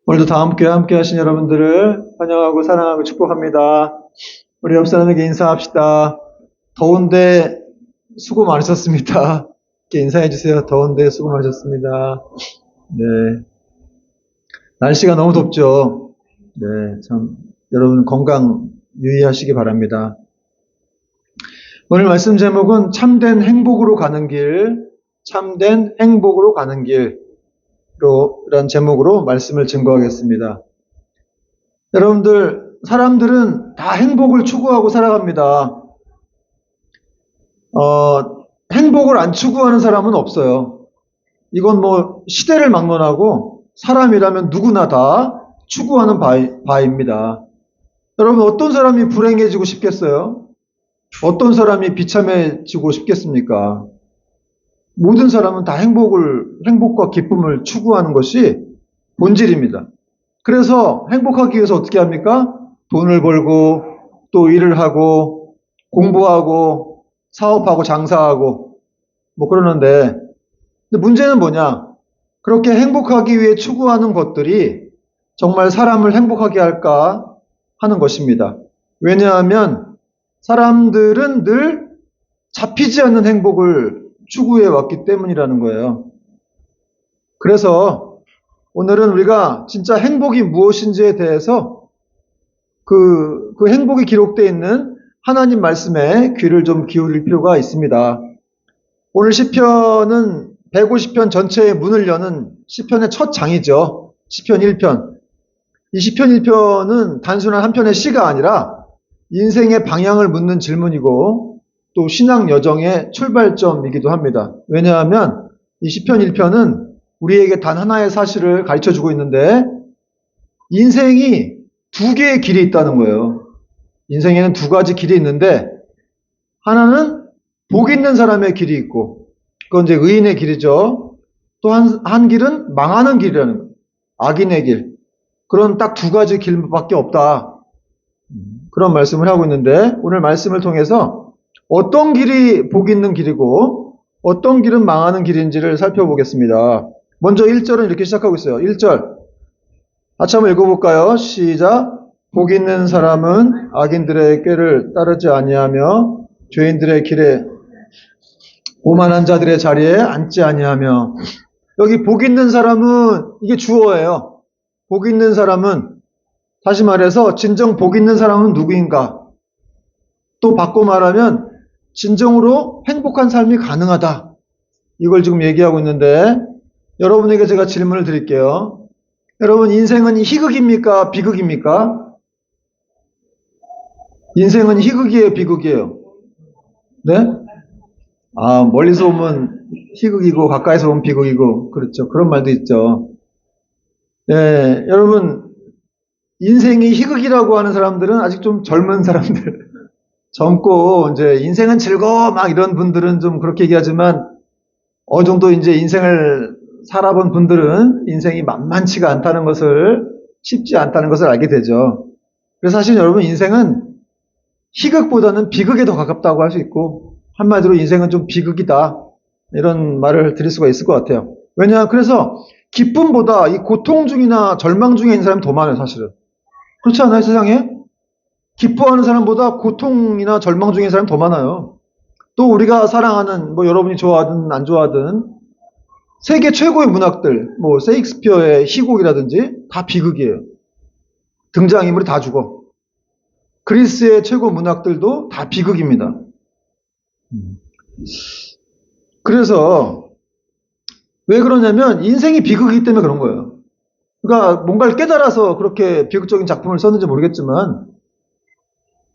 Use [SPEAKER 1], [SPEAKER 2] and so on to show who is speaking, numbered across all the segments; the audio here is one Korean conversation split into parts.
[SPEAKER 1] 오늘도 다음교회 함께 하신 여러분들을 환영하고 사랑하고 축복합니다. 우리 옆 사람에게 인사합시다. 더운데 수고 많으셨습니다. 이렇게 인사해 주세요. 더운데 수고 많으셨습니다. 네. 날씨가 너무 덥죠. 네. 참, 여러분 건강 유의하시기 바랍니다. 오늘 말씀 제목은 참된 행복으로 가는 길, 참된 행복으로 가는 길이란 제목으로 말씀을 증거하겠습니다. 여러분들, 사람들은 다 행복을 추구하고 살아갑니다. 행복을 안 추구하는 사람은 없어요. 이건 뭐 시대를 막론하고 사람이라면 누구나 다 추구하는 바입니다. 여러분, 어떤 사람이 불행해지고 싶겠어요? 어떤 사람이 비참해지고 싶겠습니까? 모든 사람은 다 행복과 기쁨을 추구하는 것이 본질입니다. 그래서 행복하기 위해서 어떻게 합니까? 돈을 벌고, 또 일을 하고, 공부하고, 사업하고, 장사하고, 뭐 그러는데, 근데 문제는 뭐냐? 그렇게 행복하기 위해 추구하는 것들이 정말 사람을 행복하게 할까 하는 것입니다. 왜냐하면 사람들은 늘 잡히지 않는 행복을 추구해 왔기 때문이라는 거예요. 그래서 오늘은 우리가 진짜 행복이 무엇인지에 대해서 그 행복이 기록되어 있는 하나님 말씀에 귀를 좀 기울일 필요가 있습니다. 오늘 시편은 150편 전체의 문을 여는 시편의 첫 장이죠. 시편 1편. 이 시편 1편은 단순한 한 편의 시가 아니라 인생의 방향을 묻는 질문이고 또 신앙 여정의 출발점이기도 합니다. 왜냐하면 이 시편 1편은 우리에게 단 하나의 사실을 가르쳐주고 있는데 인생이 두 개의 길이 있다는 거예요. 인생에는 두 가지 길이 있는데 하나는 복 있는 사람의 길이 있고 그건 이제 의인의 길이죠. 또 한 길은 망하는 길이라는 거예요. 악인의 길. 그런 딱 두 가지 길밖에 없다. 그런 말씀을 하고 있는데 오늘 말씀을 통해서 어떤 길이 복 있는 길이고 어떤 길은 망하는 길인지를 살펴보겠습니다. 먼저 1절은 이렇게 시작하고 있어요. 1절. 같이 한번 읽어볼까요? 시작. 복 있는 사람은 악인들의 꾀를 따르지 아니하며 죄인들의 길에 오만한 자들의 자리에 앉지 아니하며. 여기 복 있는 사람은 이게 주어예요. 복 있는 사람은 다시 말해서 진정 복 있는 사람은 누구인가? 또 바꿔 말하면 진정으로 행복한 삶이 가능하다. 이걸 지금 얘기하고 있는데 여러분에게 제가 질문을 드릴게요. 여러분 인생은 희극입니까? 비극입니까? 인생은 희극이에요? 비극이에요? 네? 멀리서 보면 희극이고 가까이서 보면 비극이고 그렇죠. 그런 말도 있죠. 네, 여러분 인생이 희극이라고 하는 사람들은 아직 좀 젊은 사람들 젊고 이제 인생은 즐거워 막 이런 분들은 좀 그렇게 얘기하지만 어느 정도 이제 인생을 살아본 분들은 인생이 만만치가 않다는 것을 쉽지 않다는 것을 알게 되죠. 그래서 사실 여러분 인생은 희극보다는 비극에 더 가깝다고 할 수 있고 한마디로 인생은 좀 비극이다 이런 말을 드릴 수가 있을 것 같아요. 왜냐 그래서 기쁨보다 이 고통 중이나 절망 중에 있는 사람이 더 많아요 사실은. 그렇지 않아요 세상에? 기뻐하는 사람보다 고통이나 절망 중에 있는 사람이 더 많아요. 또 우리가 사랑하는 뭐 여러분이 좋아하든 안 좋아하든 세계 최고의 문학들 뭐 세익스피어의 희곡이라든지 다 비극이에요. 등장인물이 다 죽어. 그리스의 최고 문학들도 다 비극입니다. 그래서 왜 그러냐면 인생이 비극이기 때문에 그런 거예요. 그러니까 뭔가를 깨달아서 그렇게 비극적인 작품을 썼는지 모르겠지만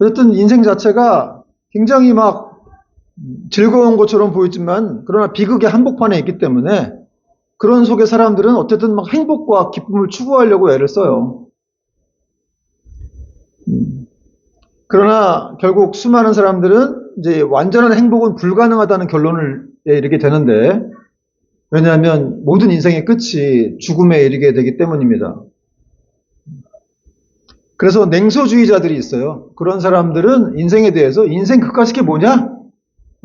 [SPEAKER 1] 어쨌든 인생 자체가 굉장히 막 즐거운 것처럼 보이지만 그러나 비극의 한복판에 있기 때문에 그런 속에 사람들은 어쨌든 막 행복과 기쁨을 추구하려고 애를 써요. 그러나 결국 수많은 사람들은 이제 완전한 행복은 불가능하다는 결론을 이르게 되는데 왜냐하면 모든 인생의 끝이 죽음에 이르게 되기 때문입니다. 그래서 냉소주의자들이 있어요. 그런 사람들은 인생에 대해서 인생 그까짓 게 뭐냐?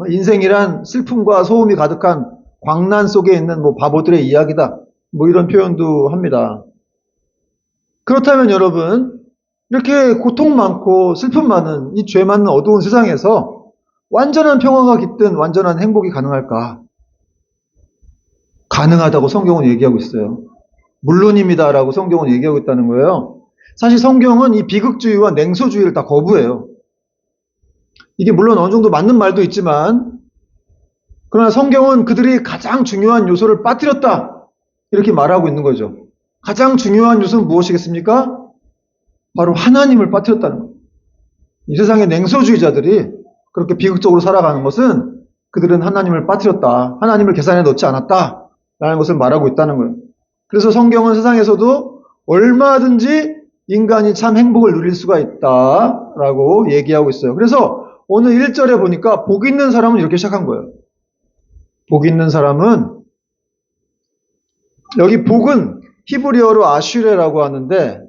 [SPEAKER 1] 인생이란 슬픔과 소음이 가득한 광란 속에 있는 뭐 바보들의 이야기다. 뭐 이런 표현도 합니다. 그렇다면 여러분, 이렇게 고통 많고 슬픔 많은 이 죄 많은 어두운 세상에서 완전한 평화가 깃든 완전한 행복이 가능할까? 가능하다고 성경은 얘기하고 있어요. 물론입니다라고 성경은 얘기하고 있다는 거예요. 사실 성경은 이 비극주의와 냉소주의를 다 거부해요. 이게 물론 어느 정도 맞는 말도 있지만, 그러나 성경은 그들이 가장 중요한 요소를 빠뜨렸다, 이렇게 말하고 있는 거죠. 가장 중요한 요소는 무엇이겠습니까? 바로 하나님을 빠뜨렸다는 거예요. 이 세상의 냉소주의자들이 그렇게 비극적으로 살아가는 것은 그들은 하나님을 빠뜨렸다, 하나님을 계산에 넣지 않았다 라는 것을 말하고 있다는 거예요. 그래서 성경은 세상에서도 얼마든지 인간이 참 행복을 누릴 수가 있다라고 얘기하고 있어요. 그래서 오늘 1절에 보니까 복 있는 사람은 이렇게 시작한 거예요. 복 있는 사람은, 여기 복은 히브리어로 아슈레라고 하는데,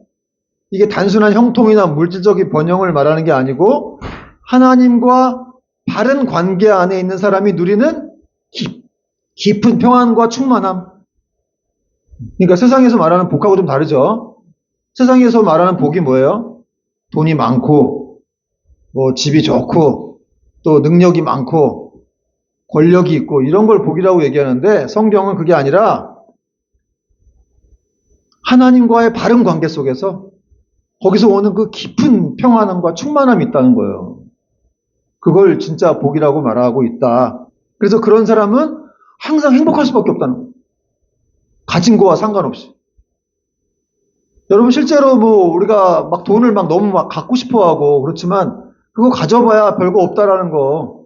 [SPEAKER 1] 이게 단순한 형통이나 물질적인 번영을 말하는 게 아니고 하나님과 바른 관계 안에 있는 사람이 누리는 깊은 평안과 충만함. 그러니까 세상에서 말하는 복하고 좀 다르죠. 세상에서 말하는 복이 뭐예요? 돈이 많고, 뭐 집이 좋고, 또 능력이 많고, 권력이 있고, 이런 걸 복이라고 얘기하는데 성경은 그게 아니라 하나님과의 바른 관계 속에서 거기서 오는 그 깊은 평안함과 충만함이 있다는 거예요. 그걸 진짜 복이라고 말하고 있다. 그래서 그런 사람은 항상 행복할 수밖에 없다는 거예요. 가진 거와 상관없이. 여러분 실제로 뭐 우리가 막 돈을 막 너무 막 갖고 싶어 하고 그렇지만 그거 가져봐야 별거 없다라는 거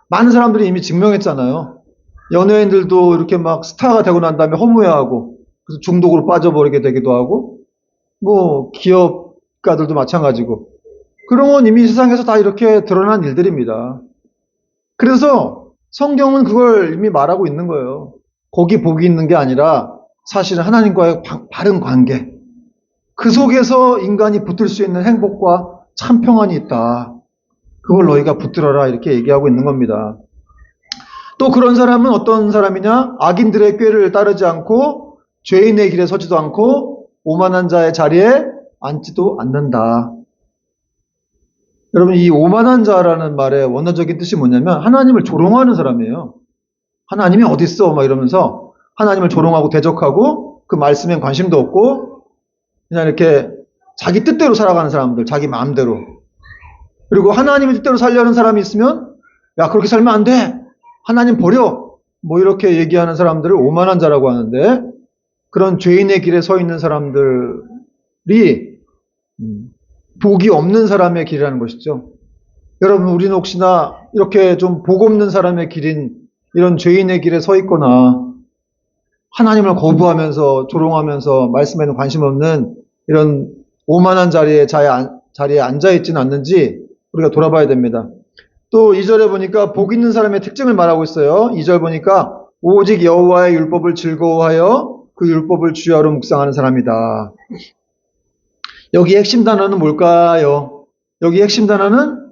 [SPEAKER 1] 많은 사람들이 이미 증명했잖아요. 연예인들도 이렇게 막 스타가 되고 난 다음에 허무해하고 그래서 중독으로 빠져버리게 되기도 하고, 뭐 기업가들도 마찬가지고, 그런 건 이미 세상에서 다 이렇게 드러난 일들입니다. 그래서 성경은 그걸 이미 말하고 있는 거예요. 거기 복이 있는 게 아니라 사실은 하나님과의 바른 관계, 그 속에서 인간이 붙들 수 있는 행복과 참 평안이 있다. 그걸 너희가 붙들어라, 이렇게 얘기하고 있는 겁니다. 또 그런 사람은 어떤 사람이냐? 악인들의 꾀를 따르지 않고 죄인의 길에 서지도 않고 오만한 자의 자리에 앉지도 않는다. 여러분, 이 오만한 자라는 말의 원어적인 뜻이 뭐냐면 하나님을 조롱하는 사람이에요. 하나님이 어디 있어? 막 이러면서 하나님을 조롱하고 대적하고 그 말씀에 관심도 없고 그냥 이렇게 자기 뜻대로 살아가는 사람들, 자기 마음대로. 그리고 하나님의 뜻대로 살려는 사람이 있으면 야, 그렇게 살면 안 돼. 하나님 버려. 뭐 이렇게 얘기하는 사람들을 오만한 자라고 하는데, 그런 죄인의 길에 서 있는 사람들이 복이 없는 사람의 길이라는 것이죠. 여러분, 우리는 혹시나 이렇게 좀 복 없는 사람의 길인 이런 죄인의 길에 서 있거나 하나님을 거부하면서 조롱하면서 말씀에는 관심 없는 이런 오만한 자리에 앉아있지는 않는지 우리가 돌아봐야 됩니다. 또 2절에 보니까 복 있는 사람의 특징을 말하고 있어요. 2절 보니까 오직 여호와의 율법을 즐거워하여 그 율법을 주야로 묵상하는 사람이다. 여기 핵심 단어는 뭘까요? 여기 핵심 단어는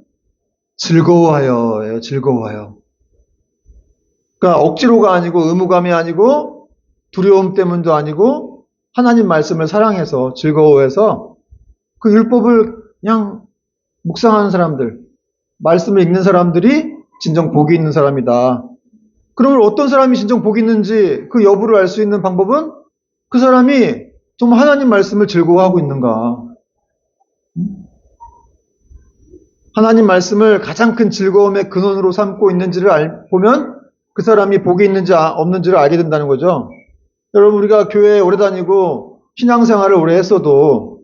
[SPEAKER 1] 즐거워하여예요. 즐거워하여. 그러니까 억지로가 아니고 의무감이 아니고 두려움 때문도 아니고 하나님 말씀을 사랑해서 즐거워해서 그 율법을 그냥 묵상하는 사람들, 말씀을 읽는 사람들이 진정 복이 있는 사람이다. 그러면 어떤 사람이 진정 복이 있는지 그 여부를 알 수 있는 방법은 그 사람이 정말 하나님 말씀을 즐거워하고 있는가. 하나님 말씀을 가장 큰 즐거움의 근원으로 삼고 있는지를 보면 그 사람이 복이 있는지 없는지를 알게 된다는 거죠. 여러분, 우리가 교회에 오래 다니고 신앙생활을 오래 했어도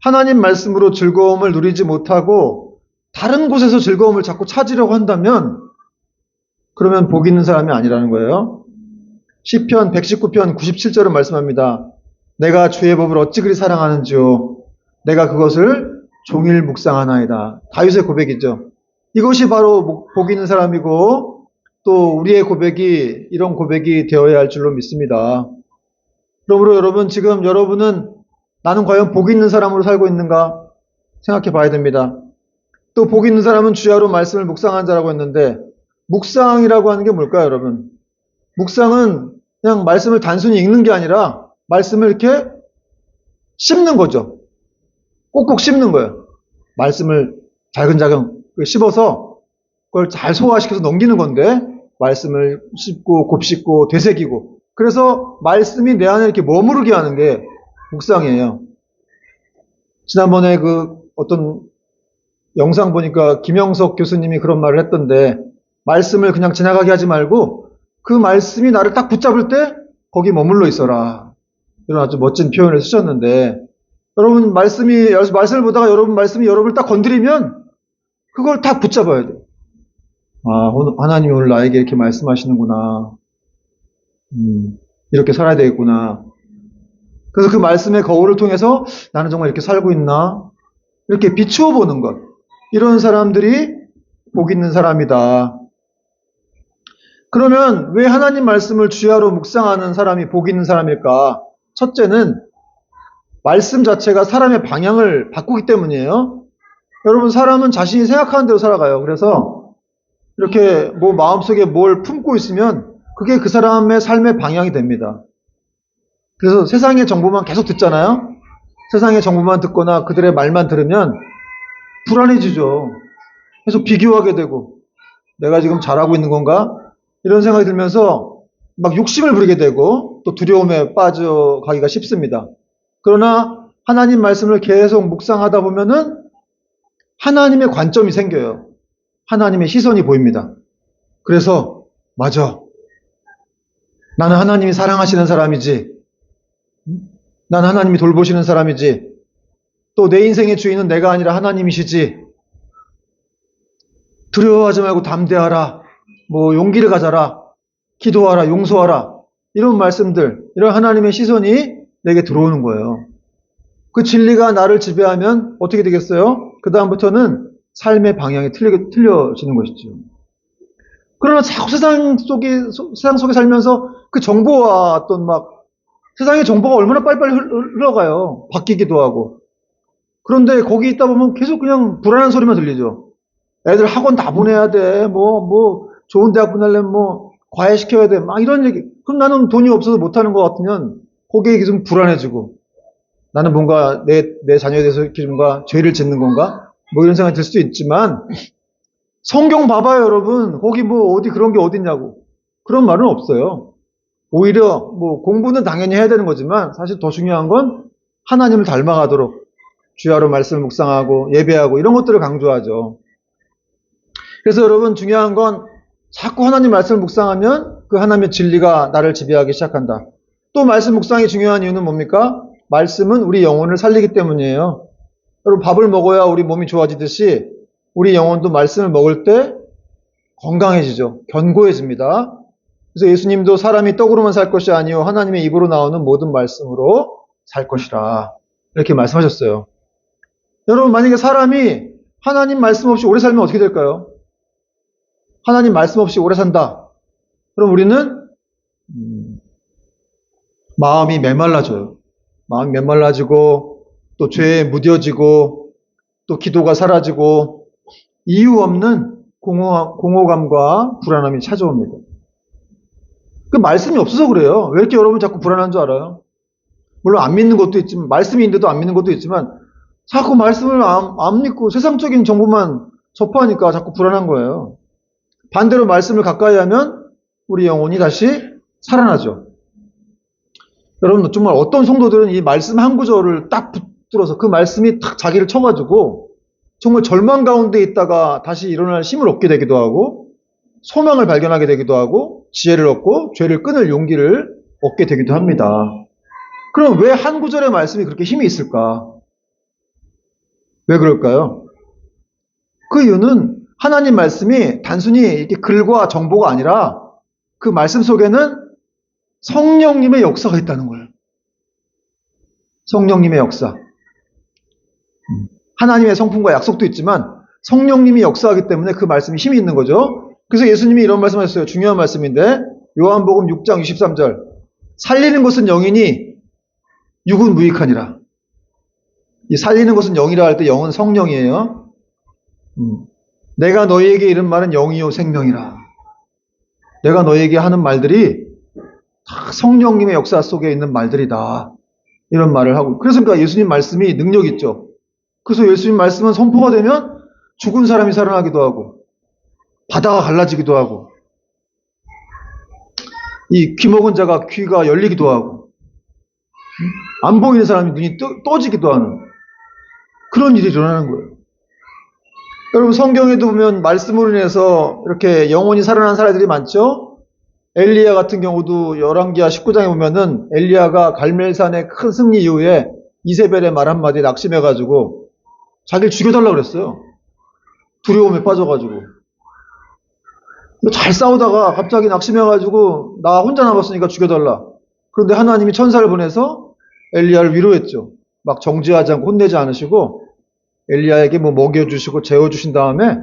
[SPEAKER 1] 하나님 말씀으로 즐거움을 누리지 못하고 다른 곳에서 즐거움을 자꾸 찾으려고 한다면 그러면 복 있는 사람이 아니라는 거예요. 시편 119편 97절은 말씀합니다. 내가 주의 법을 어찌 그리 사랑하는지요. 내가 그것을 종일 묵상하나이다. 다윗의 고백이죠. 이것이 바로 복 있는 사람이고 또 우리의 고백이 이런 고백이 되어야 할 줄로 믿습니다. 그러므로 여러분, 지금 여러분은 나는 과연 복 있는 사람으로 살고 있는가 생각해 봐야 됩니다. 또 복 있는 사람은 주야로 말씀을 묵상한 자라고 했는데, 묵상이라고 하는 게 뭘까요, 여러분? 묵상은 그냥 말씀을 단순히 읽는 게 아니라 말씀을 이렇게 씹는 거죠. 꼭꼭 씹는 거예요. 말씀을 잘근잘근 씹어서 그걸 잘 소화시켜서 넘기는 건데 말씀을 씹고 곱씹고 되새기고 그래서 말씀이 내 안에 이렇게 머무르게 하는 게 묵상이에요. 지난번에 그 어떤 영상 보니까 김영석 교수님이 그런 말을 했던데 말씀을 그냥 지나가게 하지 말고 그 말씀이 나를 딱 붙잡을 때 거기 머물러 있어라. 이런 아주 멋진 표현을 쓰셨는데 여러분 말씀을 보다가 여러분 말씀이 여러분을 딱 건드리면 그걸 딱 붙잡아야 돼요. 아, 하나님이 오늘 나에게 이렇게 말씀하시는구나. 이렇게 살아야 되겠구나. 그래서 그 말씀의 거울을 통해서 나는 정말 이렇게 살고 있나? 이렇게 비추어 보는 것. 이런 사람들이 복 있는 사람이다. 그러면 왜 하나님 말씀을 주야로 묵상하는 사람이 복 있는 사람일까? 첫째는 말씀 자체가 사람의 방향을 바꾸기 때문이에요. 여러분, 사람은 자신이 생각하는 대로 살아가요. 그래서 이렇게 뭐 마음속에 뭘 품고 있으면 그게 그 사람의 삶의 방향이 됩니다. 그래서 세상의 정보만 계속 듣잖아요. 세상의 정보만 듣거나 그들의 말만 들으면 불안해지죠. 계속 비교하게 되고 내가 지금 잘하고 있는 건가? 이런 생각이 들면서 막 욕심을 부리게 되고 또 두려움에 빠져가기가 쉽습니다. 그러나 하나님 말씀을 계속 묵상하다 보면은 하나님의 관점이 생겨요. 하나님의 시선이 보입니다. 그래서 맞아. 나는 하나님이 사랑하시는 사람이지. 난 하나님이 돌보시는 사람이지. 또 내 인생의 주인은 내가 아니라 하나님이시지. 두려워하지 말고 담대하라. 뭐 용기를 가져라. 기도하라. 용서하라. 이런 말씀들, 이런 하나님의 시선이 내게 들어오는 거예요. 그 진리가 나를 지배하면 어떻게 되겠어요? 그 다음부터는 삶의 방향이 틀려지는 것이죠. 그러나 자꾸 세상 속에 살면서 그 정보와 어떤 세상의 정보가 얼마나 빨리빨리 흘러가요. 바뀌기도 하고. 그런데 거기 있다 보면 계속 그냥 불안한 소리만 들리죠. 애들 학원 다 보내야 돼. 좋은 대학 보내려면 과외시켜야 돼. 막 이런 얘기. 그럼 나는 돈이 없어서 못하는 것 같으면 거기에 계속 불안해지고 나는 뭔가 내 자녀에 대해서 이렇게 뭔가 죄를 짓는 건가? 이런 생각이 들 수도 있지만 성경 봐봐요, 여러분. 거기 어디 그런 게 어딨냐고. 그런 말은 없어요. 오히려 공부는 당연히 해야 되는 거지만 사실 더 중요한 건 하나님을 닮아가도록 주야로 말씀을 묵상하고 예배하고 이런 것들을 강조하죠. 그래서 여러분 중요한 건 자꾸 하나님 말씀을 묵상하면 그 하나님의 진리가 나를 지배하기 시작한다. 또 말씀 묵상이 중요한 이유는 뭡니까? 말씀은 우리 영혼을 살리기 때문이에요. 여러분 밥을 먹어야 우리 몸이 좋아지듯이 우리 영혼도 말씀을 먹을 때 건강해지죠. 견고해집니다. 그래서 예수님도 사람이 떡으로만 살 것이 아니요 하나님의 입으로 나오는 모든 말씀으로 살 것이라 이렇게 말씀하셨어요. 여러분 만약에 사람이 하나님 말씀 없이 오래 살면 어떻게 될까요? 하나님 말씀 없이 오래 산다. 그럼 우리는 마음이 메말라져요. 마음이 메말라지고 또 죄에 무뎌지고 또 기도가 사라지고 이유 없는 공허감과 불안함이 찾아옵니다. 그 말씀이 없어서 그래요. 왜 이렇게 여러분 자꾸 불안한 줄 알아요? 물론 안 믿는 것도 있지만 말씀이 있는데도 안 믿는 것도 있지만 자꾸 말씀을 안 믿고 세상적인 정보만 접하니까 자꾸 불안한 거예요. 반대로 말씀을 가까이 하면 우리 영혼이 다시 살아나죠. 여러분 정말 어떤 성도들은 이 말씀 한 구절을 딱 붙들어서 그 말씀이 딱 자기를 쳐가지고 정말 절망 가운데 있다가 다시 일어날 힘을 얻게 되기도 하고 소망을 발견하게 되기도 하고 지혜를 얻고 죄를 끊을 용기를 얻게 되기도 합니다. 그럼 왜 한 구절의 말씀이 그렇게 힘이 있을까? 왜 그럴까요? 그 이유는 하나님 말씀이 단순히 이렇게 글과 정보가 아니라 그 말씀 속에는 성령님의 역사가 있다는 거예요. 성령님의 역사. 하나님의 성품과 약속도 있지만 성령님이 역사하기 때문에 그 말씀이 힘이 있는 거죠. 그래서 예수님이 이런 말씀하셨어요. 중요한 말씀인데 요한복음 6장 63절 살리는 것은 영이니 육은 무익하니라. 이 살리는 것은 영이라 할 때 영은 성령이에요. 내가 너희에게 이른 말은 영이요 생명이라. 내가 너희에게 하는 말들이 다 성령님의 역사 속에 있는 말들이다. 이런 말을 하고. 그래서 그러니까 예수님 말씀이 능력 있죠. 그래서 예수님 말씀은 선포가 되면 죽은 사람이 살아나기도 하고, 바다가 갈라지기도 하고, 이 귀 먹은 자가 귀가 열리기도 하고, 안 보이는 사람이 눈이 떠지기도 하는 그런 일이 일어나는 거예요. 여러분 성경에도 보면 말씀으로 인해서 이렇게 영혼이 살아난 사람들이 많죠. 엘리야 같은 경우도 열왕기하 19장에 보면은 엘리야가 갈멜산의 큰 승리 이후에 이세벨의 말 한마디에 낙심해가지고 자기를 죽여달라고 그랬어요. 두려움에 빠져가지고. 잘 싸우다가 갑자기 낙심해가지고 나 혼자 남았으니까 죽여달라. 그런데 하나님이 천사를 보내서 엘리야를 위로했죠. 막 정죄하지 않고 혼내지 않으시고 엘리야에게 뭐 먹여주시고 재워주신 다음에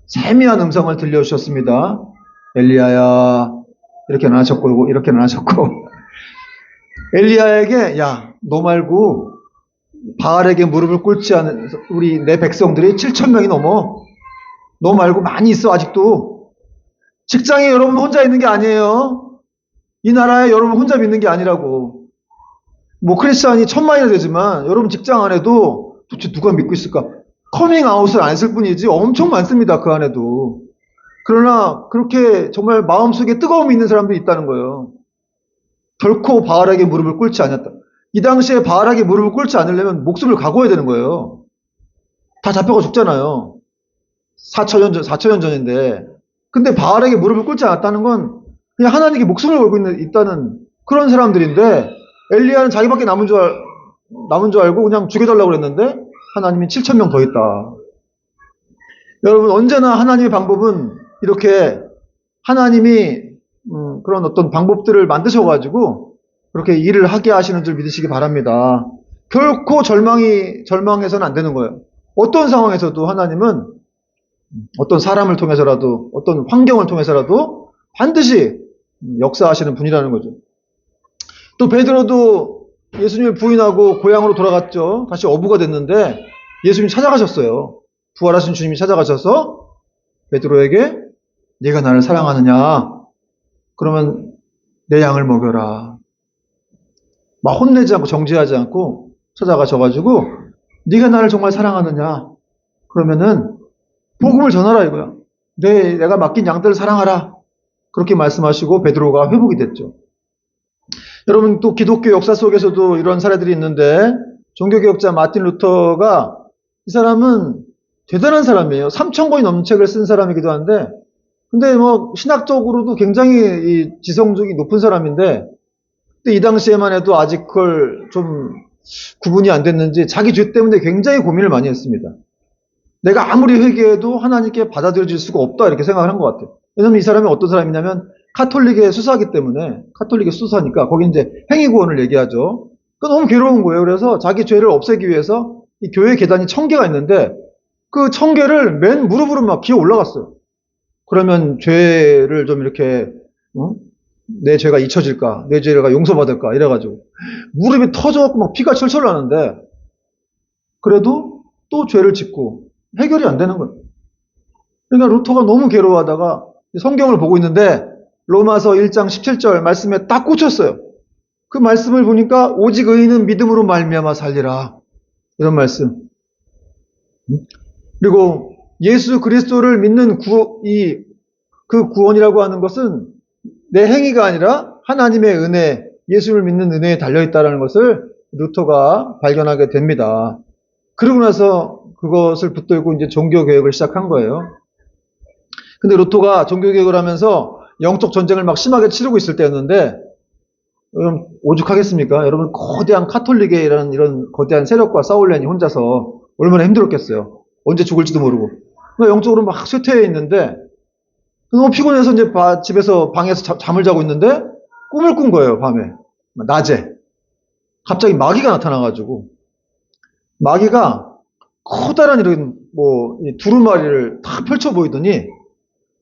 [SPEAKER 1] 세미한 음성을 들려주셨습니다. 엘리야야 이렇게는 하셨고 이렇게는 하셨고 엘리야에게 야 너 말고 바알에게 무릎을 꿇지 않은 우리 내 백성들이 7천 명이 넘어. 너 말고 많이 있어 아직도. 직장에 여러분 혼자 있는 게 아니에요. 이 나라에 여러분 혼자 믿는 게 아니라고. 뭐 크리스찬이 1000만이나 되지만 여러분 직장 안에도 도대체 누가 믿고 있을까? 커밍아웃을 안 했을 뿐이지 엄청 많습니다. 그 안에도. 그러나 그렇게 정말 마음속에 뜨거움이 있는 사람들이 있다는 거예요. 결코 바알에게 무릎을 꿇지 않았다. 이 당시에 바알에게 무릎을 꿇지 않으려면 목숨을 각오해야 되는 거예요. 다 잡혀가 죽잖아요. 4천년 전인데. 근데 바알에게 무릎을 꿇지 않았다는 건 그냥 하나님께 목숨을 걸고 있다는 그런 사람들인데 엘리야는 자기밖에 남은 줄 알고 그냥 죽여달라고 그랬는데 하나님이 7천 명 더 있다. 여러분 언제나 하나님의 방법은 이렇게 하나님이 그런 어떤 방법들을 만드셔가지고 그렇게 일을 하게 하시는 줄 믿으시기 바랍니다. 결코 절망해서는 안 되는 거예요. 어떤 상황에서도 하나님은 어떤 사람을 통해서라도 어떤 환경을 통해서라도 반드시 역사하시는 분이라는 거죠. 또 베드로도 예수님을 부인하고 고향으로 돌아갔죠. 다시 어부가 됐는데 예수님이 찾아가셨어요. 부활하신 주님이 찾아가셔서 베드로에게 네가 나를 사랑하느냐? 그러면 내 양을 먹여라. 막 혼내지 않고 정죄하지 않고 찾아가셔가지고 네가 나를 정말 사랑하느냐? 그러면은 복음을 전하라 이거야. 내가 맡긴 양들을 사랑하라. 그렇게 말씀하시고 베드로가 회복이 됐죠. 여러분 또 기독교 역사 속에서도 이런 사례들이 있는데 종교개혁자 마틴 루터가 이 사람은 대단한 사람이에요. 3,000권이 넘는 책을 쓴 사람이기도 한데 근데 뭐 신학적으로도 굉장히 지성적이 높은 사람인데 근데 이 당시에만 해도 아직 그걸 좀 구분이 안 됐는지 자기 죄 때문에 굉장히 고민을 많이 했습니다. 내가 아무리 회개해도 하나님께 받아들여질 수가 없다 이렇게 생각을 한 것 같아요. 왜냐면 이 사람이 어떤 사람이냐면 카톨릭의 수사기 때문에 카톨릭의 수사니까 거기 이제 행위구원을 얘기하죠. 그 너무 괴로운 거예요. 그래서 자기 죄를 없애기 위해서 이 교회 계단이 1000개가 있는데 그 1000개를 맨 무릎으로 막 기어 올라갔어요. 그러면 죄를 좀 이렇게 내 죄가 잊혀질까? 내 죄가 용서받을까? 이래가지고 무릎이 터져갖고 막 피가 철철 나는데 그래도 또 죄를 짓고 해결이 안 되는 거예요. 그러니까 루터가 너무 괴로워하다가 성경을 보고 있는데 로마서 1장 17절 말씀에 딱 꽂혔어요. 그 말씀을 보니까 오직 의인은 믿음으로 말미암아 살리라. 이런 말씀. 그리고 예수 그리스도를 믿는 그 구원이라고 하는 것은 내 행위가 아니라 하나님의 은혜, 예수를 믿는 은혜에 달려있다는 것을 루터가 발견하게 됩니다. 그러고 나서 그것을 붙들고 이제 종교개혁을 시작한 거예요. 근데 루터가 종교개혁을 하면서 영적 전쟁을 막 심하게 치르고 있을 때였는데, 여러분, 오죽하겠습니까? 여러분, 거대한 카톨릭의 이런 거대한 세력과 싸우려니 혼자서 얼마나 힘들었겠어요. 언제 죽을지도 모르고. 그러니까 영적으로 막 쇠퇴해 있는데, 너무 피곤해서 이제 집에서 방에서 잠을 자고 있는데, 꿈을 꾼 거예요, 밤에. 낮에. 갑자기 마귀가 나타나가지고, 마귀가 커다란 이런, 두루마리를 다 펼쳐 보이더니,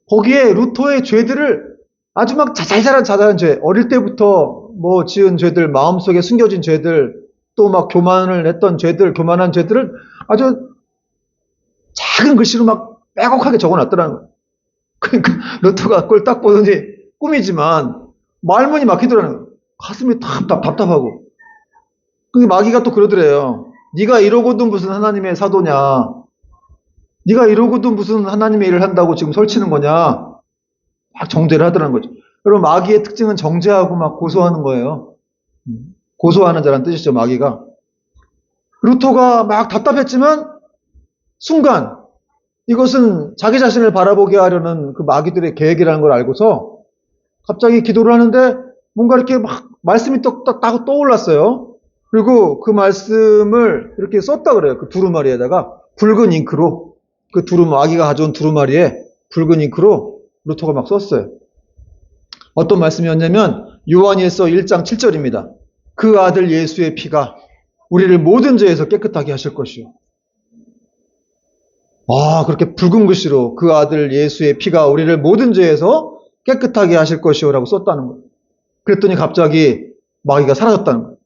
[SPEAKER 1] 거기에 루터의 죄들을 아주 막 자잘한 죄, 어릴 때부터 지은 죄들, 마음속에 숨겨진 죄들, 또 막 교만을 했던 죄들, 교만한 죄들을 아주 작은 글씨로 막 빼곡하게 적어놨더라는 거예요. 그러니까 루터가 그걸 딱 보더니 꿈이지만 말문이 막히더라는 거예요. 가슴이 답답하고. 그 마귀가 또 그러더래요. 네가 이러고도 무슨 하나님의 사도냐? 네가 이러고도 무슨 하나님의 일을 한다고 지금 설치는 거냐? 막 정죄를 하더라는 거죠. 여러분, 마귀의 특징은 정죄하고 막 고소하는 거예요. 고소하는 자란 뜻이죠, 마귀가. 루터가 막 답답했지만 순간 이것은 자기 자신을 바라보게 하려는 그 마귀들의 계획이라는 걸 알고서 갑자기 기도를 하는데 뭔가 이렇게 막 말씀이 딱 떠올랐어요. 그리고 그 말씀을 이렇게 썼다 그래요. 그 두루마리에다가 붉은 잉크로, 그 마귀가 가져온 두루마리에 붉은 잉크로 루터가 막 썼어요. 어떤 말씀이었냐면 요한일서 1장 7절입니다. 그 아들 예수의 피가 우리를 모든 죄에서 깨끗하게 하실 것이요. 그렇게 붉은 글씨로 그 아들 예수의 피가 우리를 모든 죄에서 깨끗하게 하실 것이요라고 썼다는 거예요. 그랬더니 갑자기 마귀가 사라졌다는 거예요.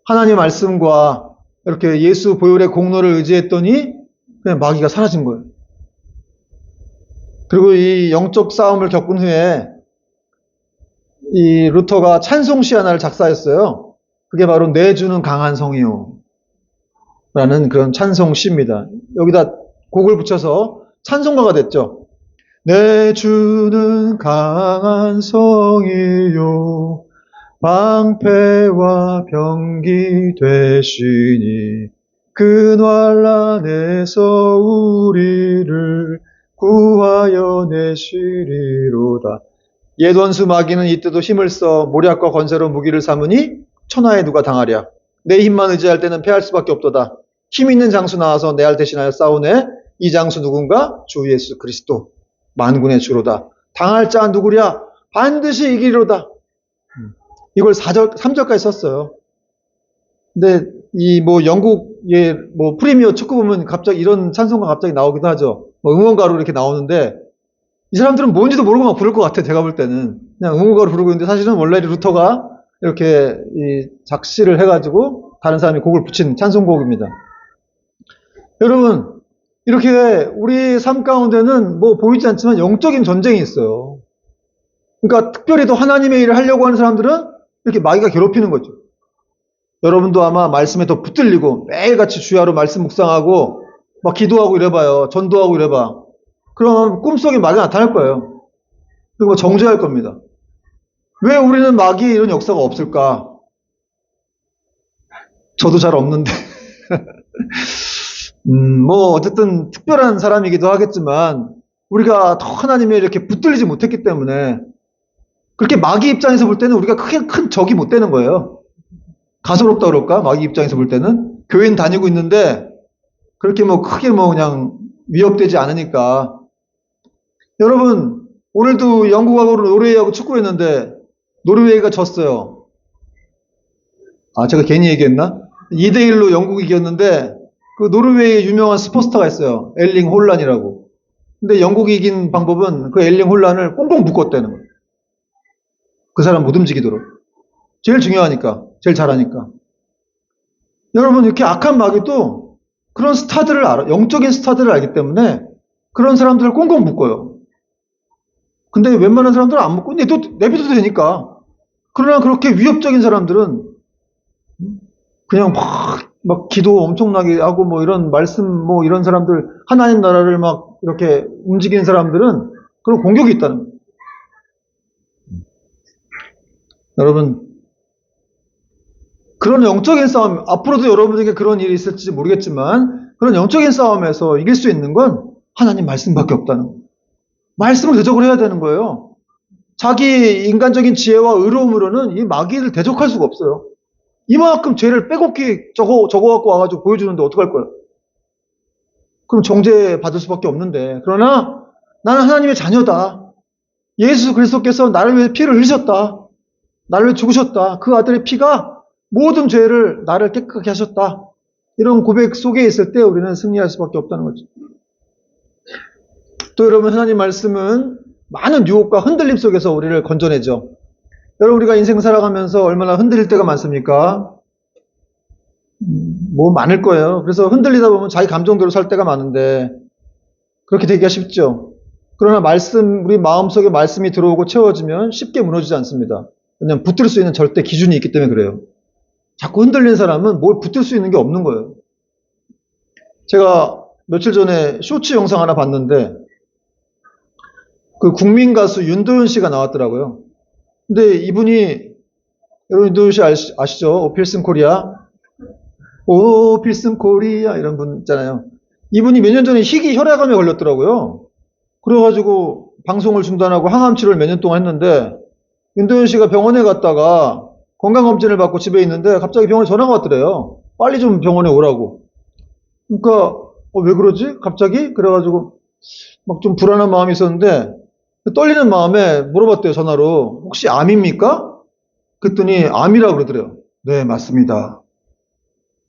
[SPEAKER 1] 하나님 말씀과 이렇게 예수 보혈의 공로를 의지했더니 그냥 마귀가 사라진 거예요. 그리고 이 영적 싸움을 겪은 후에 이 루터가 찬송시 하나를 작사했어요. 그게 바로 내 주는 강한 성이요 라는 그런 찬송시입니다. 여기다 곡을 붙여서 찬송가가 됐죠. 내 주는 강한 성이요 방패와 병기 되시니 그 환난에서 우리를 구하여 내시리로다. 옛 원수 마귀는 이때도 힘을 써 모략과 권세로 무기를 삼으니 천하에 누가 당하랴. 내 힘만 의지할 때는 패할 수밖에 없도다. 힘 있는 장수 나와서 내 알 대신하여 싸우네. 이 장수 누군가? 주 예수 그리스도 만군의 주로다. 당할 자 누구랴? 반드시 이기리로다. 이걸 3절까지 썼어요. 근데 영국의 프리미어 축구 보면 갑자기 이런 찬송가 갑자기 나오기도 하죠. 응원가로 이렇게 나오는데 이 사람들은 뭔지도 모르고 막 부를 것 같아. 제가 볼 때는 그냥 응원가로 부르고 있는데 사실은 원래 루터가 이렇게 작시를 해가지고 다른 사람이 곡을 붙인 찬송곡입니다. 여러분, 이렇게 우리 삶 가운데는 보이지 않지만 영적인 전쟁이 있어요. 그러니까 특별히 더 하나님의 일을 하려고 하는 사람들은 이렇게 마귀가 괴롭히는 거죠. 여러분도 아마 말씀에 더 붙들리고 매일같이 주야로 말씀 묵상하고 막 기도하고 이래봐요. 전도하고 이래봐. 그럼 꿈속에 마귀가 나타날 거예요. 그리고 정죄할 겁니다. 왜 우리는 마귀의 이런 역사가 없을까? 저도 잘 없는데. 어쨌든 특별한 사람이기도 하겠지만 우리가 더 하나님의 이렇게 붙들리지 못했기 때문에 그렇게 마귀 입장에서 볼 때는 우리가 크게 큰 적이 못 되는 거예요. 가소롭다 그럴까? 마귀 입장에서 볼 때는 교회는 다니고 있는데 그렇게 크게 그냥 위협되지 않으니까. 여러분, 오늘도 영국하고 노르웨이하고 축구했는데 노르웨이가 졌어요. 제가 괜히 얘기했나? 2대1로 영국이 이겼는데 그 노르웨이에 유명한 스포츠스타가 있어요. 엘링 홀란이라고. 근데 영국이 이긴 방법은 그 엘링 홀란을 꽁꽁 묶었다는 거예요. 그 사람 못 움직이도록. 제일 중요하니까. 제일 잘하니까. 여러분, 이렇게 악한 마귀도 그런 스타들을 알아. 영적인 스타들을 알기 때문에 그런 사람들을 꽁꽁 묶어요. 근데 웬만한 사람들은 안 묶고 내비둬도 되니까. 그러나 그렇게 위협적인 사람들은 그냥 막 기도 엄청나게 하고 이런 말씀 이런 사람들, 하나님 나라를 막 이렇게 움직이는 사람들은 그런 공격이 있다는 거예요. 여러분, 그런 영적인 싸움, 앞으로도 여러분에게 그런 일이 있을지 모르겠지만 그런 영적인 싸움에서 이길 수 있는 건 하나님 말씀밖에 없다는 거예요. 말씀을 대적을 해야 되는 거예요. 자기 인간적인 지혜와 의로움으로는 이 마귀를 대적할 수가 없어요. 이만큼 죄를 빼곡히 적어갖고 와가지고 보여주는데 어떡할 거예요? 그럼 정죄 받을 수밖에 없는데. 그러나 나는 하나님의 자녀다. 예수 그리스도께서 나를 위해 피를 흘리셨다. 나를 위해 죽으셨다. 그 아들의 피가 모든 죄를 나를 깨끗하게 하셨다. 이런 고백 속에 있을 때 우리는 승리할 수밖에 없다는 거죠. 또 여러분, 하나님 말씀은 많은 유혹과 흔들림 속에서 우리를 건져내죠. 여러분, 우리가 인생 살아가면서 얼마나 흔들릴 때가 많습니까? 많을 거예요. 그래서 흔들리다 보면 자기 감정대로 살 때가 많은데 그렇게 되기가 쉽죠. 그러나 우리 마음속에 말씀이 들어오고 채워지면 쉽게 무너지지 않습니다. 왜냐하면 붙들 수 있는 절대 기준이 있기 때문에 그래요. 자꾸 흔들리는 사람은 뭘 붙들 수 있는 게 없는 거예요. 제가 며칠 전에 쇼츠 영상 하나 봤는데 그 국민 가수 윤도현 씨가 나왔더라고요. 근데 이분이 여러분 윤도현 씨 아시죠? 오필슨 코리아. 오필슨 코리아 이런 분 있잖아요. 이분이 몇 년 전에 희귀 혈액암에 걸렸더라고요. 그래가지고 방송을 중단하고 항암 치료를 몇 년 동안 했는데 윤도현 씨가 병원에 갔다가 건강검진을 받고 집에 있는데 갑자기 병원에 전화가 왔더래요. 빨리 좀 병원에 오라고. 그러니까 왜 그러지? 갑자기? 그래가지고 막 좀 불안한 마음이 있었는데 떨리는 마음에 물어봤대요, 전화로. 혹시 암입니까? 그랬더니 암이라고 그러더래요. 네, 맞습니다.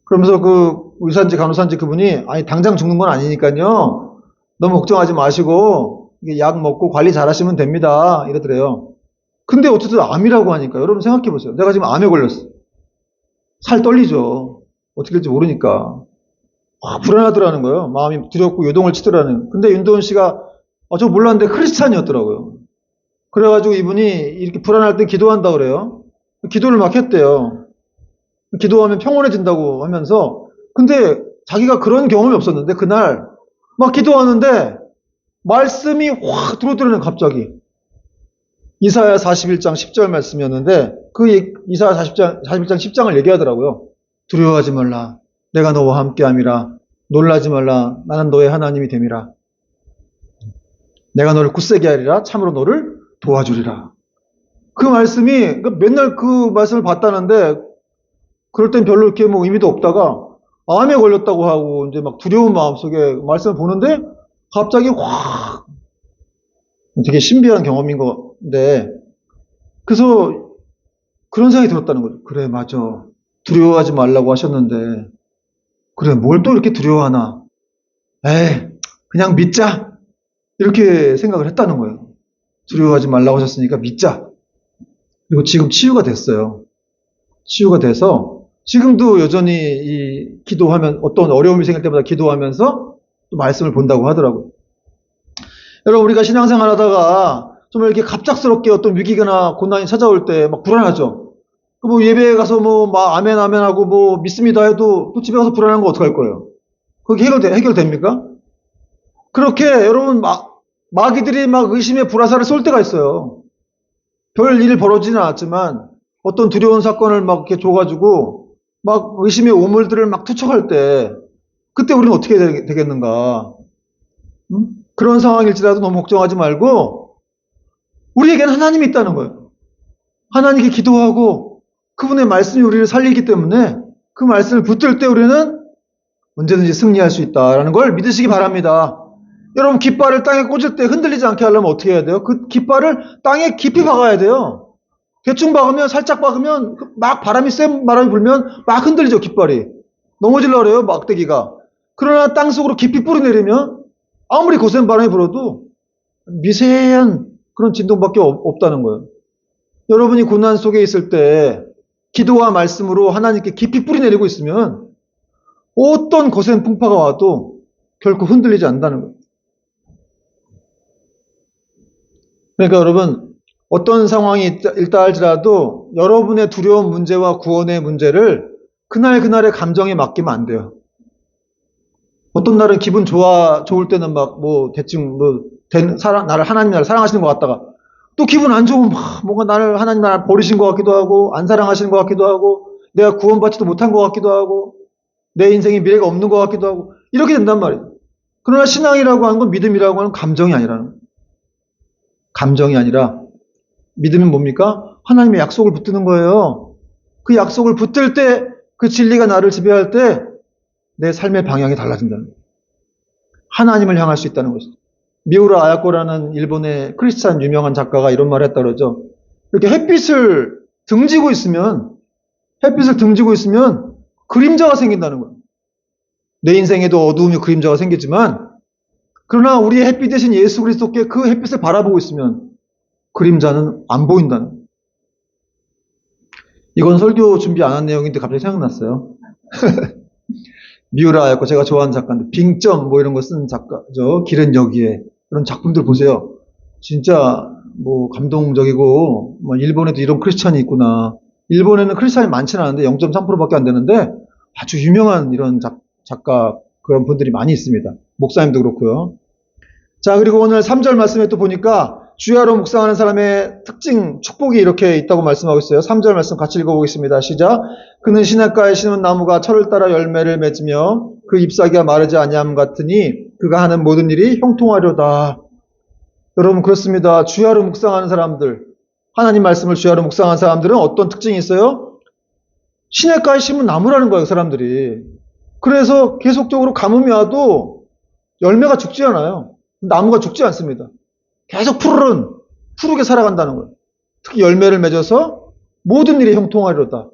[SPEAKER 1] 그러면서 그 의사인지 간호사인지 그분이 아니 당장 죽는 건 아니니까요. 너무 걱정하지 마시고 이게 약 먹고 관리 잘 하시면 됩니다. 이러더래요. 근데 어쨌든 암이라고 하니까 여러분 생각해 보세요. 내가 지금 암에 걸렸어. 살 떨리죠. 어떻게 될지 모르니까. 불안하더라는 거예요. 마음이 두렵고 요동을 치더라는. 근데 윤도현 씨가 저 몰랐는데 크리스찬이었더라고요. 그래가지고 이분이 이렇게 불안할 땐 기도한다고 그래요. 기도를 막 했대요. 기도하면 평온해진다고 하면서 근데 자기가 그런 경험이 없었는데 그날 막 기도하는데 말씀이 확 들어오더라는 갑자기. 이사야 41장 10절 말씀이었는데 그 이사야 41장 10장을 얘기하더라고요. 두려워하지 말라. 내가 너와 함께함이라. 놀라지 말라. 나는 너의 하나님이 됨이라. 내가 너를 굳세게 하리라. 참으로 너를 도와주리라. 그 말씀이 맨날 그 말씀을 봤다는데 그럴 땐 별로 이렇게 뭐 의미도 없다가 암에 걸렸다고 하고 이제 막 두려운 마음속에 말씀을 보는데 갑자기 확 되게 신비한 경험인 건데 그래서 그런 생각이 들었다는 거죠. 그래 맞아. 두려워하지 말라고 하셨는데 그래 뭘 또 이렇게 두려워하나. 에이 그냥 믿자. 이렇게 생각을 했다는 거예요. 두려워하지 말라고 하셨으니까 믿자. 그리고 지금 치유가 됐어요. 치유가 돼서 지금도 여전히 이 기도하면 어떤 어려움이 생길 때마다 기도하면서 또 말씀을 본다고 하더라고요. 여러분 우리가 신앙생활 하다가 좀 이렇게 갑작스럽게 어떤 위기나 고난이 찾아올 때 막 불안하죠. 뭐 예배에 가서 뭐 막 아멘 아멘 하고 뭐 믿습니다 해도 또 집에 가서 불안한 거 어떡할 거예요? 그게 해결됩니까? 그렇게 여러분 마귀들이 막 의심의 불화살을 쏠 때가 있어요. 별 일 벌어지진 않았지만 어떤 두려운 사건을 막 이렇게 줘가지고 막 의심의 오물들을 막 투척할 때 그때 우리는 어떻게 되겠는가? 그런 상황일지라도 너무 걱정하지 말고 우리에게는 하나님이 있다는 거예요. 하나님께 기도하고 그분의 말씀이 우리를 살리기 때문에 그 말씀을 붙들 때 우리는 언제든지 승리할 수 있다는 걸 믿으시기 바랍니다. 여러분 깃발을 땅에 꽂을 때 흔들리지 않게 하려면 어떻게 해야 돼요? 그 깃발을 땅에 깊이 박아야 돼요. 대충 박으면 살짝 박으면 막 센 바람이 불면 막 흔들리죠 깃발이. 넘어질라 그래요 막대기가. 그러나 땅속으로 깊이 뿌리내리면 아무리 거센 바람이 불어도 미세한 그런 진동밖에 없다는 거예요. 여러분이 고난 속에 있을 때 기도와 말씀으로 하나님께 깊이 뿌리내리고 있으면 어떤 거센 풍파가 와도 결코 흔들리지 않는다는 거예요. 그러니까 여러분 어떤 상황이 있다 할지라도 여러분의 두려운 문제와 구원의 문제를 그날의 감정에 맡기면 안 돼요. 어떤 날은 기분 좋을 때는 막 뭐 대충 하나님 나를 사랑하시는 것 같다가 또 기분 안 좋으면 뭔가 하나님 나를 버리신 것 같기도 하고 안 사랑하시는 것 같기도 하고 내가 구원받지도 못한 것 같기도 하고 내 인생에 미래가 없는 것 같기도 하고 이렇게 된단 말이에요. 그러나 신앙이라고 하는 건 믿음이라고 하는 감정이 아니라는 거예요. 감정이 아니라 믿음은 뭡니까? 하나님의 약속을 붙드는 거예요. 그 약속을 붙들 때 그 진리가 나를 지배할 때 내 삶의 방향이 달라진다는 거예요. 하나님을 향할 수 있다는 것이죠. 미우라 아야코라는 일본의 크리스찬 유명한 작가가 이런 말을 했다 그러죠. 이렇게 햇빛을 등지고 있으면 그림자가 생긴다는 거예요. 내 인생에도 어두움이 그림자가 생기지만 그러나 우리의 햇빛 대신 예수 그리스도께 그 햇빛을 바라보고 있으면 그림자는 안 보인다는 거예요. 이건 설교 준비 안 한 내용인데 갑자기 생각났어요. 미우라 아야코 제가 좋아하는 작가인데 빙점 뭐 이런 거 쓴 작가죠. 길은 여기에 그런 작품들 보세요. 진짜 뭐 감동적이고 뭐 일본에도 이런 크리스찬이 있구나. 일본에는 크리스찬이 많지는 않은데 0.3%밖에 안 되는데 아주 유명한 이런 작가 그런 분들이 많이 있습니다. 목사님도 그렇고요. 자, 그리고 오늘 3절 말씀에 또 보니까 주야로 묵상하는 사람의 특징, 축복이 이렇게 있다고 말씀하고 있어요. 3절 말씀 같이 읽어보겠습니다. 시작. 그는 시냇가에 심은 나무가 철을 따라 열매를 맺으며 그 잎사귀가 마르지 아니함 같으니 그가 하는 모든 일이 형통하려다. 여러분 그렇습니다. 주야로 묵상하는 사람들, 하나님 말씀을 주야로 묵상하는 사람들은 어떤 특징이 있어요? 시냇가에 심은 나무라는 거예요, 사람들이. 그래서 계속적으로 가뭄이 와도 열매가 죽지 않아요. 나무가 죽지 않습니다. 계속 푸르게 살아간다는 거예요. 특히 열매를 맺어서 모든 일이 형통하리로다.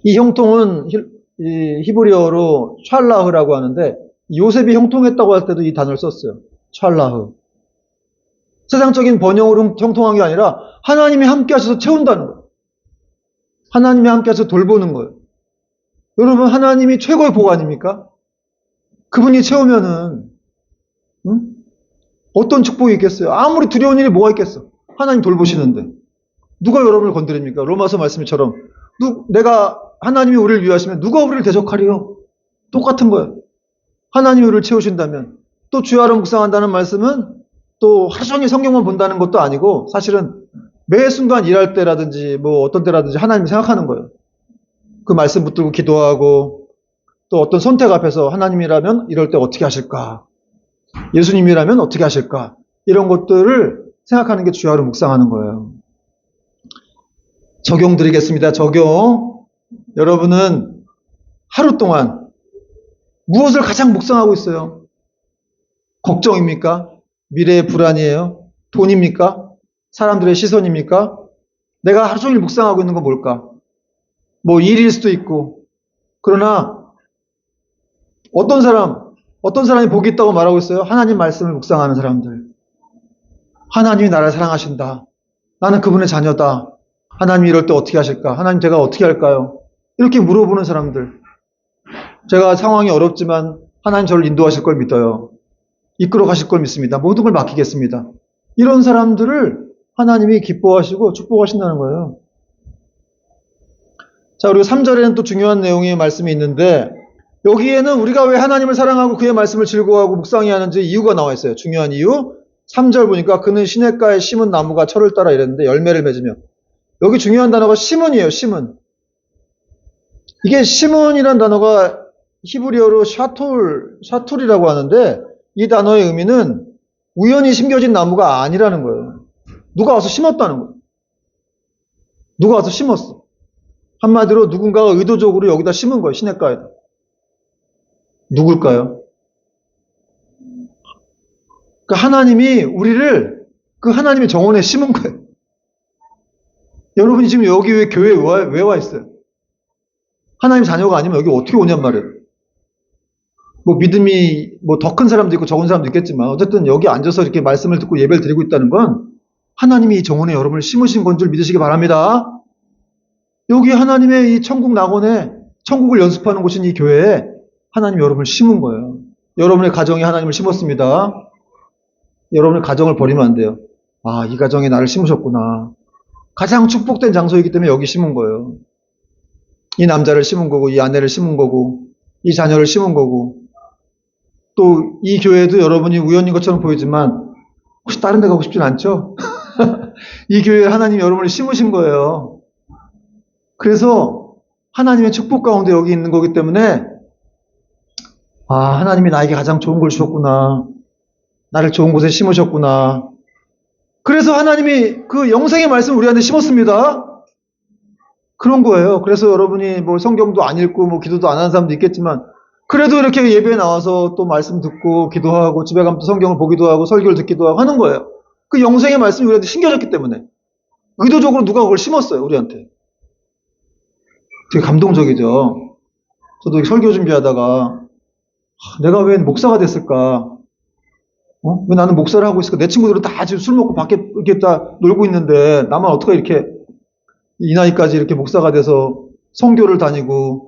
[SPEAKER 1] 이 형통은 히브리어로 찰라흐라고 하는데 요셉이 형통했다고 할 때도 이 단어를 썼어요. 찰라흐. 세상적인 번영으로 형통한 게 아니라 하나님이 함께 하셔서 채운다는 거예요. 하나님이 함께 하셔서 돌보는 거예요. 여러분 하나님이 최고의 복 아닙니까? 그분이 채우면은 어떤 축복이 있겠어요? 아무리 두려운 일이 뭐가 있겠어? 하나님 돌보시는데. 누가 여러분을 건드립니까? 로마서 말씀처럼. 내가 하나님이 우리를 위하시면 누가 우리를 대적하리요? 똑같은 거예요. 하나님이 우리를 채우신다면. 또 주야로 묵상한다는 말씀은 또 하루 종일 성경만 본다는 것도 아니고 사실은 매 순간 일할 때라든지 뭐 어떤 때라든지 하나님을 생각하는 거예요. 그 말씀 붙들고 기도하고 또 어떤 선택 앞에서 하나님이라면 이럴 때 어떻게 하실까? 예수님이라면 어떻게 하실까? 이런 것들을 생각하는 게 주야로 묵상하는 거예요. 적용 드리겠습니다. 적용. 여러분은 하루 동안 무엇을 가장 묵상하고 있어요? 걱정입니까? 미래의 불안이에요? 돈입니까? 사람들의 시선입니까? 내가 하루 종일 묵상하고 있는 건 뭘까? 뭐 일일 수도 있고. 그러나 어떤 사람이 복이 있다고 말하고 있어요? 하나님 말씀을 묵상하는 사람들. 하나님이 나를 사랑하신다. 나는 그분의 자녀다. 하나님이 이럴 때 어떻게 하실까? 하나님 제가 어떻게 할까요? 이렇게 물어보는 사람들. 제가 상황이 어렵지만 하나님 저를 인도하실 걸 믿어요. 이끌어 가실 걸 믿습니다. 모든 걸 맡기겠습니다. 이런 사람들을 하나님이 기뻐하시고 축복하신다는 거예요. 자, 그리고 3절에는 또 중요한 내용의 말씀이 있는데 여기에는 우리가 왜 하나님을 사랑하고 그의 말씀을 즐거워하고 묵상해야 하는지 이유가 나와 있어요. 중요한 이유. 3절 보니까 그는 시냇가에 심은 나무가 철을 따라 이랬는데 열매를 맺으며. 여기 중요한 단어가 시문이에요. 시문. 이게 시문이란 단어가 히브리어로 샤툴이라고 하는데 이 단어의 의미는 우연히 심겨진 나무가 아니라는 거예요. 누가 와서 심었다는 거예요. 누가 와서 심었어. 한마디로 누군가가 의도적으로 여기다 심은 거예요. 시냇가에다. 누굴까요? 그 하나님이 우리를 그 하나님의 정원에 심은 거예요. 여러분이 지금 여기 왜 교회에 왜 와 있어요? 하나님 자녀가 아니면 여기 어떻게 오냔 말이에요. 뭐 믿음이 뭐 더 큰 사람도 있고 적은 사람도 있겠지만 어쨌든 여기 앉아서 이렇게 말씀을 듣고 예배를 드리고 있다는 건 하나님이 이 정원에 여러분을 심으신 건 줄 믿으시기 바랍니다. 여기 하나님의 이 천국 낙원에 천국을 연습하는 곳인 이 교회에 하나님이 여러분을 심은 거예요. 여러분의 가정이 하나님을 심었습니다. 여러분의 가정을 버리면 안 돼요. 아, 이 가정에 나를 심으셨구나. 가장 축복된 장소이기 때문에 여기 심은 거예요. 이 남자를 심은 거고, 이 아내를 심은 거고, 이 자녀를 심은 거고, 또 이 교회도 여러분이 우연인 것처럼 보이지만 혹시 다른 데 가고 싶진 않죠? 이 교회에 하나님이 여러분을 심으신 거예요. 그래서 하나님의 축복 가운데 여기 있는 거기 때문에 아, 하나님이 나에게 가장 좋은 걸 주셨구나. 나를 좋은 곳에 심으셨구나. 그래서 하나님이 그 영생의 말씀을 우리한테 심었습니다. 그런 거예요. 그래서 여러분이 뭐 성경도 안 읽고 뭐 기도도 안 하는 사람도 있겠지만 그래도 이렇게 예배에 나와서 또 말씀 듣고 기도하고 집에 가면 또 성경을 보기도 하고 설교를 듣기도 하고 하는 거예요. 그 영생의 말씀이 우리한테 심겨졌기 때문에 의도적으로 누가 그걸 심었어요. 우리한테. 되게 감동적이죠. 저도 설교 준비하다가 내가 왜 목사가 됐을까? 왜 나는 목사를 하고 있을까? 내 친구들은 다 지금 술 먹고 밖에 이렇게 다 놀고 있는데 나만 어떻게 이렇게 이 나이까지 이렇게 목사가 돼서 선교를 다니고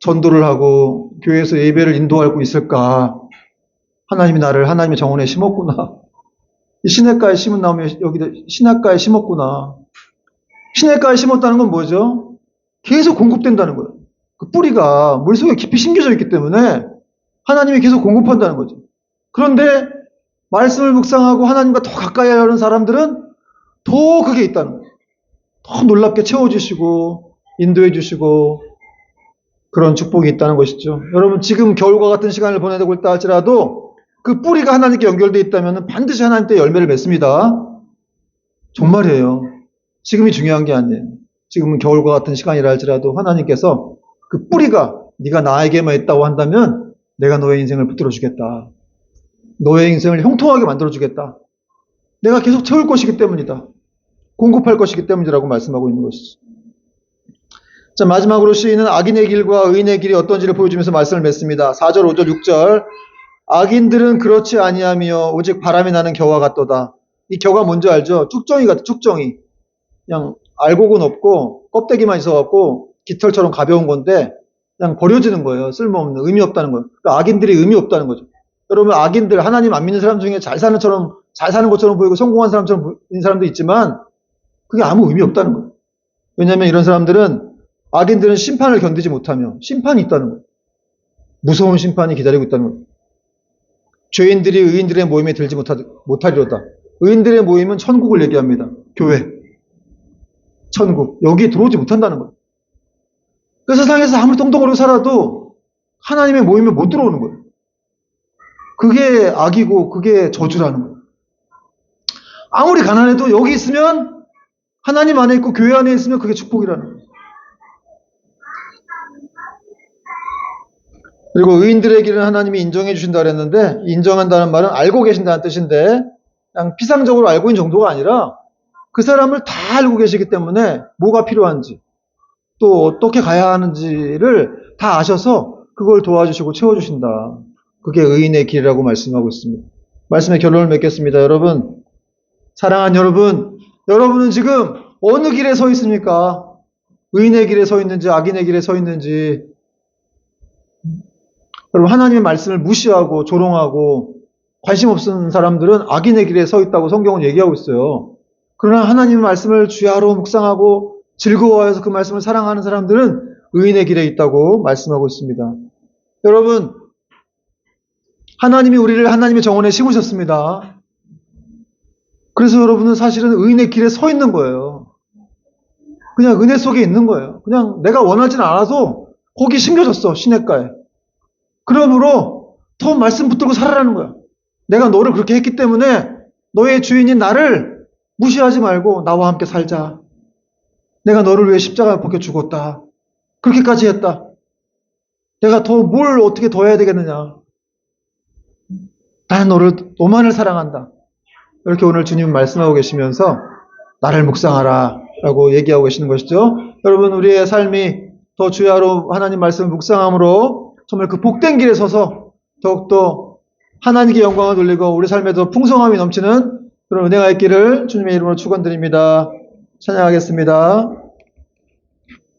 [SPEAKER 1] 전도를 하고 교회에서 예배를 인도하고 있을까? 하나님이 나를 하나님의 정원에 심었구나. 이 시냇가에 심은 나무에 여기다 시냇가에 심었구나. 시냇가에 심었다는 건 뭐죠? 계속 공급된다는 거예요. 그 뿌리가 물속에 깊이 심겨져 있기 때문에 하나님이 계속 공급한다는 거죠. 그런데 말씀을 묵상하고 하나님과 더 가까이 하려는 사람들은 더 그게 있다는 거예요. 더 놀랍게 채워주시고 인도해 주시고 그런 축복이 있다는 것이죠. 여러분 지금 겨울과 같은 시간을 보내고 있다 할지라도 그 뿌리가 하나님께 연결되어 있다면 반드시 하나님께 열매를 맺습니다. 정말이에요. 지금이 중요한 게 아니에요. 지금은 겨울과 같은 시간이라 할지라도 하나님께서 그 뿌리가 네가 나에게만 있다고 한다면 내가 너의 인생을 붙들어 주겠다. 너의 인생을 형통하게 만들어 주겠다. 내가 계속 채울 것이기 때문이다. 공급할 것이기 때문이라고 말씀하고 있는 것이죠. 자, 마지막으로 시인은 악인의 길과 의인의 길이 어떤지를 보여주면서 말씀을 맺습니다. 4절, 5절, 6절. 악인들은 그렇지 아니하며 오직 바람이 나는 겨와 같도다. 이 겨가 뭔지 알죠? 쭉정이 같아, 쭉정이. 그냥 알곡은 없고 껍데기만 있어갖고 깃털처럼 가벼운 건데 그냥 버려지는 거예요. 쓸모없는, 의미 없다는 거예요. 그러니까 악인들이 의미 없다는 거죠. 여러분 악인들, 하나님 안 믿는 사람 중에 잘 사는 것처럼 보이고 성공한 사람처럼 보이는 사람도 있지만 그게 아무 의미 없다는 거예요. 왜냐하면 이런 사람들은 악인들은 심판을 견디지 못하며 심판이 있다는 거예요. 무서운 심판이 기다리고 있다는 거예요. 죄인들이 의인들의 모임에 들지 못하리로다. 의인들의 모임은 천국을 얘기합니다. 교회. 천국. 여기 들어오지 못한다는 거예요. 그 세상에서 아무리 똥똥거리고 살아도 하나님의 모임에 못 들어오는 거예요. 그게 악이고 그게 저주라는 거예요. 아무리 가난해도 여기 있으면 하나님 안에 있고 교회 안에 있으면 그게 축복이라는 거예요. 그리고 의인들의 길은 하나님이 인정해 주신다 그랬는데 인정한다는 말은 알고 계신다는 뜻인데 그냥 피상적으로 알고 있는 정도가 아니라 그 사람을 다 알고 계시기 때문에 뭐가 필요한지 또 어떻게 가야 하는지를 다 아셔서 그걸 도와주시고 채워주신다. 그게 의인의 길이라고 말씀하고 있습니다. 말씀의 결론을 맺겠습니다. 여러분, 사랑하는 여러분, 여러분은 지금 어느 길에 서 있습니까? 의인의 길에 서 있는지 악인의 길에 서 있는지. 여러분 하나님의 말씀을 무시하고 조롱하고 관심 없는 사람들은 악인의 길에 서 있다고 성경은 얘기하고 있어요. 그러나 하나님의 말씀을 주야로 묵상하고 즐거워해서 그 말씀을 사랑하는 사람들은 의인의 길에 있다고 말씀하고 있습니다. 여러분 하나님이 우리를 하나님의 정원에 심으셨습니다. 그래서 여러분은 사실은 의인의 길에 서 있는 거예요. 그냥 은혜 속에 있는 거예요. 그냥 내가 원하진 않아도 거기 심겨졌어, 시냇가에. 그러므로 더 말씀 붙들고 살아라는 거야. 내가 너를 그렇게 했기 때문에 너의 주인인 나를 무시하지 말고 나와 함께 살자. 내가 너를 위해 십자가에 벗겨 죽었다. 그렇게까지 했다. 내가 뭘 어떻게 더 해야 되겠느냐. 나는 너만을 사랑한다. 이렇게 오늘 주님 말씀하고 계시면서 나를 묵상하라 라고 얘기하고 계시는 것이죠. 여러분 우리의 삶이 더 주야로 하나님 말씀을 묵상함으로 정말 그 복된 길에 서서 더욱더 하나님께 영광을 돌리고 우리 삶에도 풍성함이 넘치는 그런 은혜가 있기를 주님의 이름으로 축원드립니다. 찬양하겠습니다.